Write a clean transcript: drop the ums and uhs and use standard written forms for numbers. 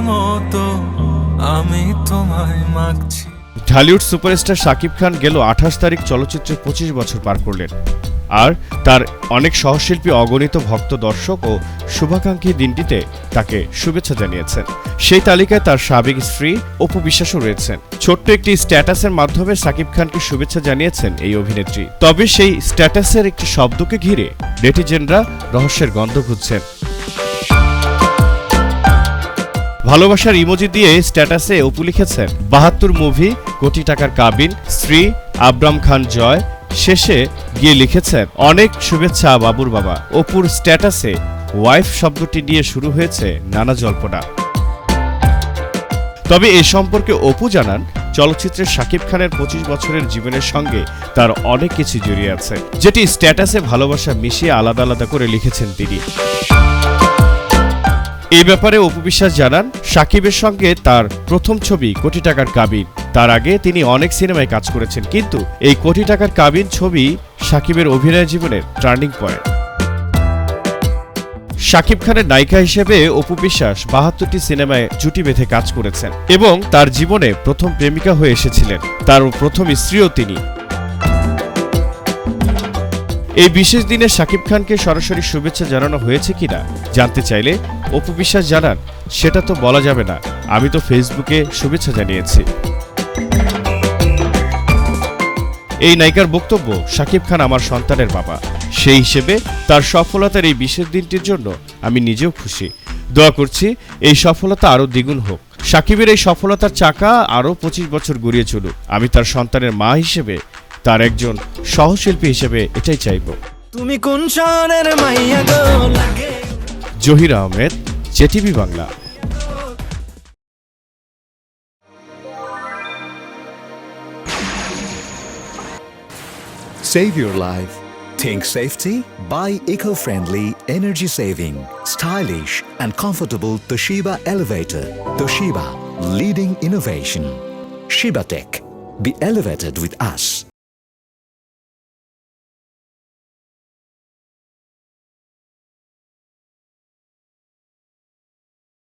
মতো আমি তোমায় মাগছি। ঢালিউড সুপারস্টার শাকিব খান গেল 28 তারিখ চলচ্চিত্রে 25 বছর পার করলেন। আর তার অনেক সহশিল্পী, অগণিত ভক্ত, দর্শক ও শুভাকাঙ্ক্ষী দিনটিতে তাকে শুভেচ্ছা জানিয়েছেন। সেই তালিকায় তার সাবেক স্ত্রী অপু বিশ্বাসও রয়েছেন। ছোট্ট একটি স্ট্যাটাসের মাধ্যমে শাকিব খানকে শুভেচ্ছা জানিয়েছেন এই অভিনেত্রী। তবে সেই স্ট্যাটাসের একটি শব্দকে ঘিরে নেটিজেনরা রহস্যের গন্ধ খুঁজছেন। ভালোবাসার ইমোজি দিয়ে স্ট্যাটাসে অপু লিখেছেন 72 মুভি, কোটি টাকার কাবিন, স্ত্রী আবরাম খান জয়। শেষে গিয়ে লিখেছেন অনেক শুভেচ্ছা বাবুর বাবা। অপুর স্ট্যাটাসে ওয়াইফ শব্দটি নিয়ে শুরু হয়েছে নানা জল্পনা। তবে এ সম্পর্কে অপু জানান, চলচ্চিত্রের শাকিব খানের 25 বছরের জীবনের সঙ্গে তার অনেক কিছু জড়িয়ে আছে, যেটি স্ট্যাটাসে ভালোবাসা মিশিয়ে আলাদা আলাদা করে লিখেছেন তিনি। এই ব্যাপারে অপু বিশ্বাস জানান, শাকিবের সঙ্গে তার প্রথম ছবি কোটি টাকার কাবিন। তার আগে তিনি অনেক সিনেমায় কাজ করেছেন, কিন্তু এই কোটি টাকার কাবিন ছবি শাকিবের অভিনয় জীবনের টার্নিং পয়েন্ট। শাকিব খানের নায়িকা হিসেবে অপু বিশ্বাস 72টি সিনেমায় জুটি বেঁধে কাজ করেছেন এবং তার জীবনে প্রথম প্রেমিকা হয়ে এসেছিলেন। তার প্রথম স্ত্রীও তিনি। এই বিশেষ দিনে শাকিব খানকে সরাসরি শুভেচ্ছা জানানো হয়েছে কিনা জানতে চাইলে অপু বিশ্বাস জানান, সেটা তো বলা যাবে না, আমি তো ফেসবুকে শুভেচ্ছা জানিয়েছি। এই নায়িকার বক্তব্য, শাকিব খান আমার সন্তানের বাবা, সেই হিসেবে তার সফলতার এই বিশেষ দিনটির জন্য আমি নিজেও খুশি। দোয়া করছি এই সফলতা আরো দ্বিগুণ হোক। শাকিবের এই সফলতার চাকা আরো 25 বছর গড়িয়ে চলুক। আমি তার সন্তানের মা হিসেবে, তার একজন সহশিল্পী হিসেবে এটাই চাইব। তুমি কোন শহরের মাইয়া গো লাগে। Zahir Ahmed, JTV Bangla. Save your life. Think safety? Buy eco-friendly, energy-saving, stylish and comfortable Toshiba elevator. Toshiba, leading innovation. Shiba Tech. Be elevated with us.